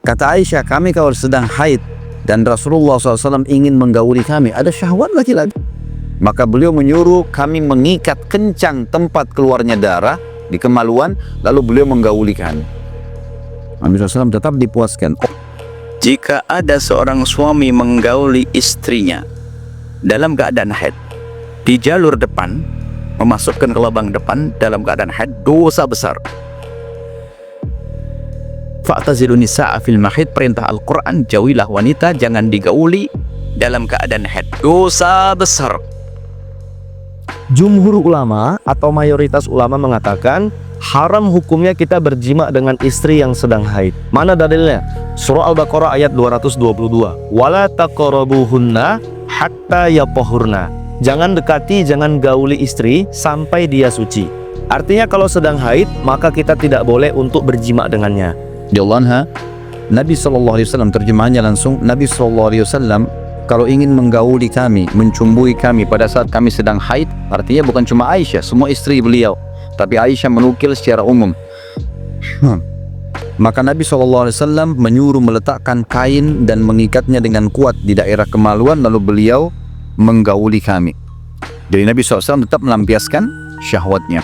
Kata Aisyah, kami kalau sedang haid dan Rasulullah SAW ingin menggauli kami, ada syahwat laki-laki, maka beliau menyuruh kami mengikat kencang tempat keluarnya darah di kemaluan, lalu beliau menggauli kami. Nabi SAW tetap dipuaskan. Jika ada seorang suami menggauli istrinya dalam keadaan haid di jalur depan, memasukkan ke lubang depan dalam keadaan haid, dosa besar. Fa'tazilun nisa'a fil mahid, perintah Al-Quran, jauhilah wanita, jangan digauli dalam keadaan haid, dosa besar. Jumhur ulama atau mayoritas ulama mengatakan haram hukumnya kita berjima dengan istri yang sedang haid. Mana dalilnya? Surah Al-Baqarah ayat 222. Wala taqrabuhunna hatta yatahurna. Jangan dekati, jangan gauli istri sampai dia suci. Artinya kalau sedang haid, maka kita tidak boleh untuk berjima dengannya. Jalanha, Nabi SAW terjemahannya langsung, Nabi SAW kalau ingin menggauli kami, mencumbui kami pada saat kami sedang haid, artinya bukan cuma Aisyah, semua istri beliau, tapi Aisyah menukil secara umum. Maka Nabi SAW menyuruh meletakkan kain dan mengikatnya dengan kuat di daerah kemaluan, lalu beliau menggauli kami. Jadi Nabi SAW tetap melampiaskan syahwatnya.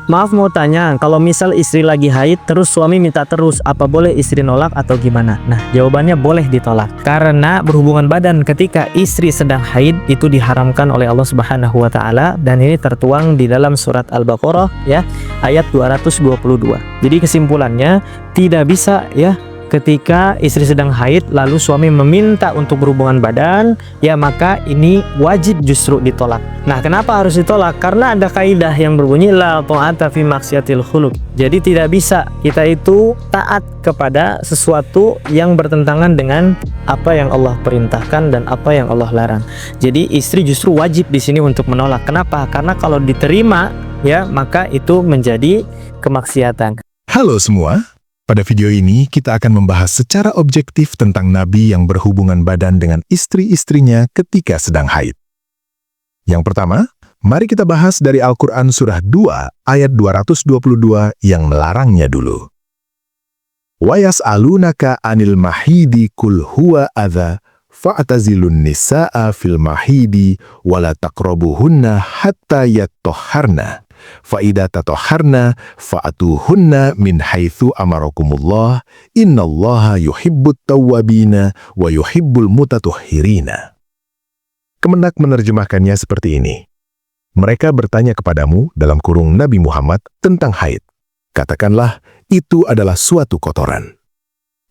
Maaf mau tanya, kalau misal istri lagi haid terus suami minta terus, apa boleh istri nolak atau gimana? Nah, jawabannya boleh ditolak. Karena berhubungan badan ketika istri sedang haid itu diharamkan oleh Allah Subhanahu wa taala, dan ini tertuang di dalam surat Al-Baqarah ya, ayat 222. Jadi kesimpulannya tidak bisa ya, ketika istri sedang haid lalu suami meminta untuk berhubungan badan, ya maka ini wajib justru ditolak. Nah, kenapa harus ditolak? Karena ada kaidah yang berbunyi la ta'ata fi maksiatil khuluq. Jadi tidak bisa kita itu taat kepada sesuatu yang bertentangan dengan apa yang Allah perintahkan dan apa yang Allah larang. Jadi istri justru wajib di sini untuk menolak. Kenapa? Karena kalau diterima ya, maka itu menjadi kemaksiatan. Halo semua. Pada video ini, kita akan membahas secara objektif tentang Nabi yang berhubungan badan dengan istri-istrinya ketika sedang haid. Yang pertama, mari kita bahas dari Al-Quran Surah 2 ayat 222 yang melarangnya dulu. Wa yas'alunaka anil mahidi kul huwa adza fa'tazilun nisa'a fil mahidi wala taqrabuhunna hatta yatahharna. Fa'idha tatoharna fa'atuhunna min haitsu amarakumullah innallaha yuhibbut tawwabina wa yuhibbul mutatuhhirina. Kemenak menerjemahkannya seperti ini. Mereka bertanya kepadamu dalam kurung Nabi Muhammad tentang haid. Katakanlah, itu adalah suatu kotoran.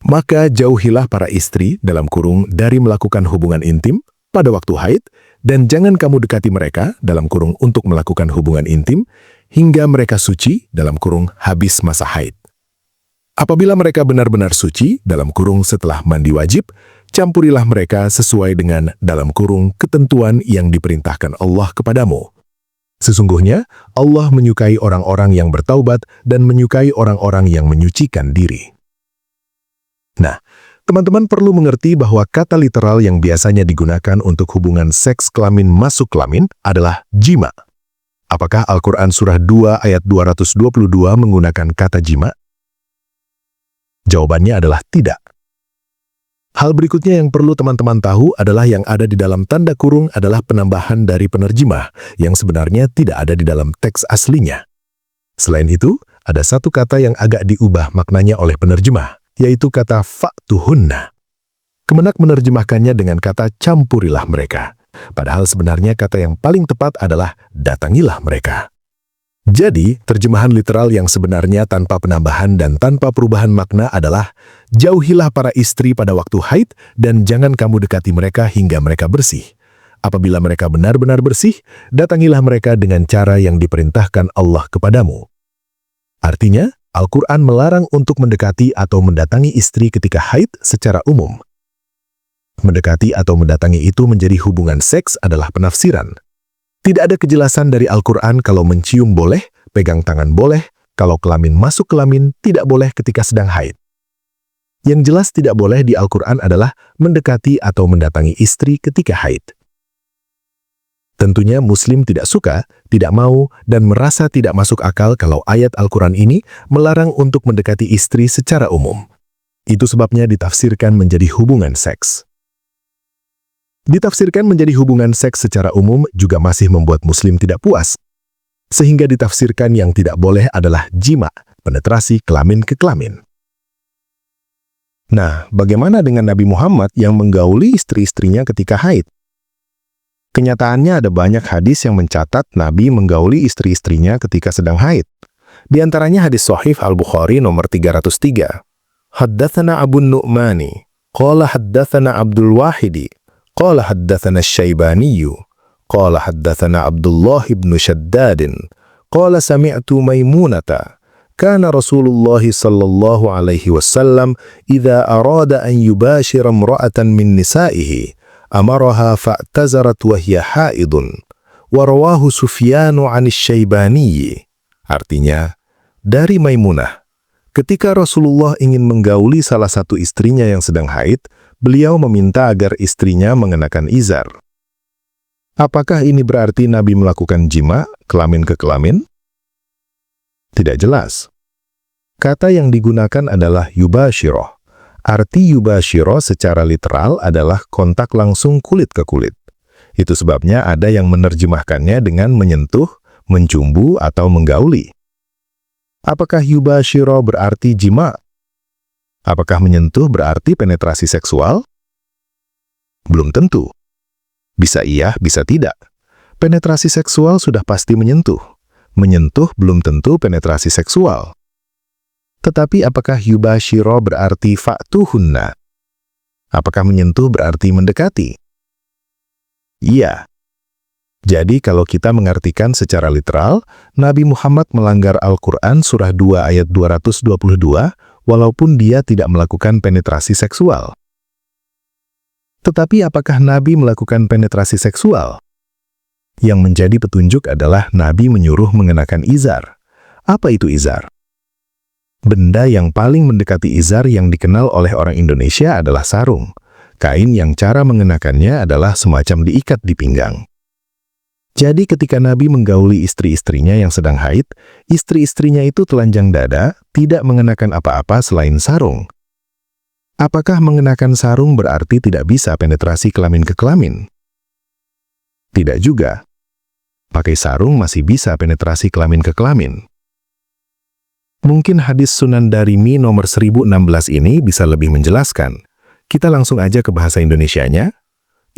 Maka jauhilah para istri dalam kurung dari melakukan hubungan intim pada waktu haid, dan jangan kamu dekati mereka dalam kurung untuk melakukan hubungan intim hingga mereka suci dalam kurung habis masa haid. Apabila mereka benar-benar suci dalam kurung setelah mandi wajib, campurilah mereka sesuai dengan dalam kurung ketentuan yang diperintahkan Allah kepadamu. Sesungguhnya Allah menyukai orang-orang yang bertaubat dan menyukai orang-orang yang menyucikan diri. Nah, teman-teman perlu mengerti bahwa kata literal yang biasanya digunakan untuk hubungan seks kelamin masuk kelamin adalah jima. Apakah Al-Quran Surah 2 ayat 222 menggunakan kata jima? Jawabannya adalah tidak. Hal berikutnya yang perlu teman-teman tahu adalah yang ada di dalam tanda kurung adalah penambahan dari penerjemah yang sebenarnya tidak ada di dalam teks aslinya. Selain itu, ada satu kata yang agak diubah maknanya oleh penerjemah, yaitu kata fa'tuhunna. Kemenak menerjemahkannya dengan kata campurilah mereka. Padahal sebenarnya kata yang paling tepat adalah datangilah mereka. Jadi, terjemahan literal yang sebenarnya tanpa penambahan dan tanpa perubahan makna adalah jauhilah para istri pada waktu haid dan jangan kamu dekati mereka hingga mereka bersih. Apabila mereka benar-benar bersih, datangilah mereka dengan cara yang diperintahkan Allah kepadamu. Artinya, Al-Quran melarang untuk mendekati atau mendatangi istri ketika haid secara umum. Mendekati atau mendatangi itu menjadi hubungan seks adalah penafsiran. Tidak ada kejelasan dari Al-Quran kalau mencium boleh, pegang tangan boleh, kalau kelamin masuk kelamin tidak boleh ketika sedang haid. Yang jelas tidak boleh di Al-Quran adalah mendekati atau mendatangi istri ketika haid. Tentunya Muslim tidak suka, tidak mau, dan merasa tidak masuk akal kalau ayat Al-Quran ini melarang untuk mendekati istri secara umum. Itu sebabnya ditafsirkan menjadi hubungan seks. Ditafsirkan menjadi hubungan seks secara umum juga masih membuat Muslim tidak puas, sehingga ditafsirkan yang tidak boleh adalah jima, penetrasi kelamin ke kelamin. Nah, bagaimana dengan Nabi Muhammad yang menggauli istri-istrinya ketika haid? Kenyataannya ada banyak hadis yang mencatat Nabi menggauli istri-istrinya ketika sedang haid. Di antaranya hadis Sahih Al-Bukhari nomor 303. Haddatsana Abu Nu'mani, qala haddatsana Abdul Wahidi, qala haddatsana Asy-Syaibani, qala haddatsana Abdullah ibn Shaddad, qala sami'tu Maimunata, kana Rasulullah sallallahu alaihi wasallam idza arada an yubashira imra'atan min nisa'ihi amaraha fa'tazarat wa hiya haidun, wa rawahu Sufyan 'an Asy-Syaibani. Artinya, dari Maimunah, ketika Rasulullah ingin menggauli salah satu istrinya yang sedang haid, beliau meminta agar istrinya mengenakan izar. Apakah ini berarti Nabi melakukan jima, kelamin ke kelamin? Tidak jelas. Kata yang digunakan adalah yubashiroh. Arti yubashiroh secara literal adalah kontak langsung kulit ke kulit. Itu sebabnya ada yang menerjemahkannya dengan menyentuh, mencumbu, atau menggauli. Apakah yubashiro berarti jima? Apakah menyentuh berarti penetrasi seksual? Belum tentu. Bisa iya, bisa tidak. Penetrasi seksual sudah pasti menyentuh. Menyentuh belum tentu penetrasi seksual. Tetapi apakah yubashiro berarti fa'tuhunna? Apakah menyentuh berarti mendekati? Iya. Jadi kalau kita mengartikan secara literal, Nabi Muhammad melanggar Al-Quran surah 2 ayat 222, walaupun dia tidak melakukan penetrasi seksual. Tetapi apakah Nabi melakukan penetrasi seksual? Yang menjadi petunjuk adalah Nabi menyuruh mengenakan izar. Apa itu izar? Benda yang paling mendekati izar yang dikenal oleh orang Indonesia adalah sarung. Kain yang cara mengenakannya adalah semacam diikat di pinggang. Jadi ketika Nabi menggauli istri-istrinya yang sedang haid, istri-istrinya itu telanjang dada, tidak mengenakan apa-apa selain sarung. Apakah mengenakan sarung berarti tidak bisa penetrasi kelamin ke kelamin? Tidak juga. Pakai sarung masih bisa penetrasi kelamin ke kelamin. Mungkin hadis Sunan Darimi nomor 1016 ini bisa lebih menjelaskan. Kita langsung aja ke bahasa Indonesianya.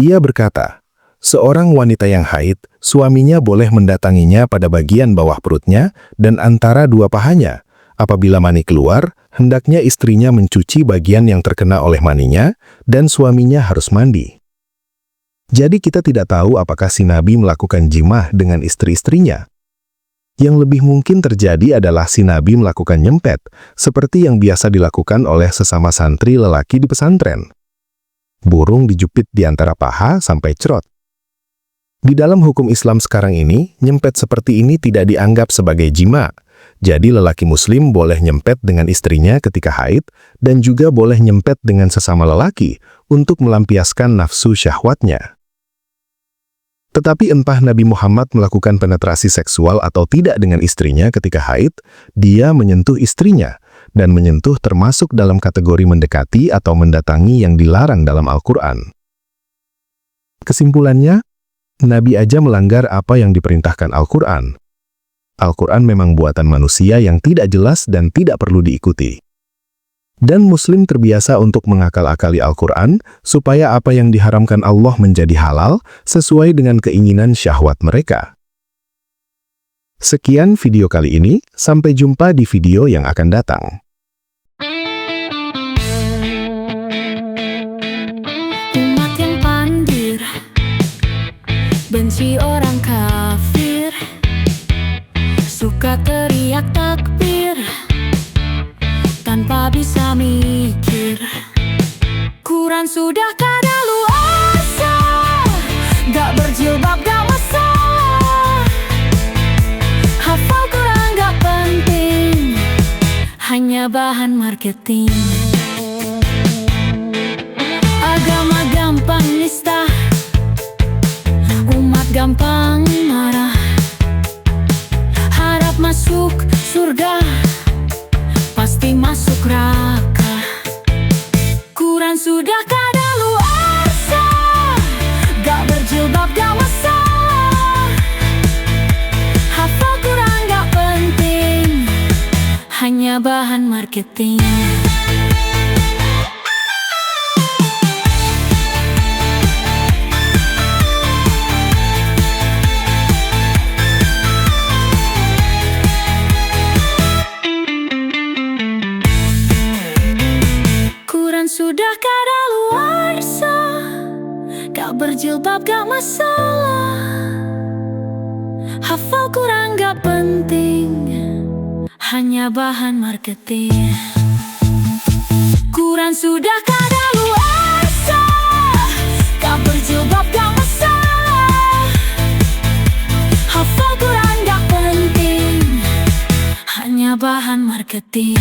Ia berkata, seorang wanita yang haid, suaminya boleh mendatanginya pada bagian bawah perutnya dan antara dua pahanya. Apabila mani keluar, hendaknya istrinya mencuci bagian yang terkena oleh maninya dan suaminya harus mandi. Jadi kita tidak tahu apakah si Nabi melakukan jimah dengan istri-istrinya. Yang lebih mungkin terjadi adalah si Nabi melakukan nyempet, seperti yang biasa dilakukan oleh sesama santri lelaki di pesantren. Burung dijepit di antara paha sampai cerot. Di dalam hukum Islam sekarang ini, nyempet seperti ini tidak dianggap sebagai jima. Jadi lelaki muslim boleh nyempet dengan istrinya ketika haid dan juga boleh nyempet dengan sesama lelaki untuk melampiaskan nafsu syahwatnya. Tetapi entah Nabi Muhammad melakukan penetrasi seksual atau tidak dengan istrinya ketika haid, dia menyentuh istrinya, dan menyentuh termasuk dalam kategori mendekati atau mendatangi yang dilarang dalam Al-Quran. Kesimpulannya, Nabi aja melanggar apa yang diperintahkan Al-Quran. Al-Quran memang buatan manusia yang tidak jelas dan tidak perlu diikuti. Dan Muslim terbiasa untuk mengakal-akali Al-Quran supaya apa yang diharamkan Allah menjadi halal sesuai dengan keinginan syahwat mereka. Sekian video kali ini, sampai jumpa di video yang akan datang. Umat yang pandir, benci orang kafir, suka teriak takbir tanpa bisa mikir. Quran sudah kadaluarsa, gak berjilbab gak masalah. Hafal Quran gak penting, hanya bahan marketing. Agama gampang nista, umat gampang marah. Harap masuk surga, pasti masuk neraka. Quran sudah kadaluarsa, gak berjilbab gak masalah. Hafal Quran gak penting, hanya bahan marketing. Sudah kadaluarsa, gak berjilbab gak masalah. Hafal Quran gak penting, hanya bahan marketing. Quran sudah kadaluarsa, gak berjilbab gak masalah. Hafal Quran gak penting, hanya bahan marketing.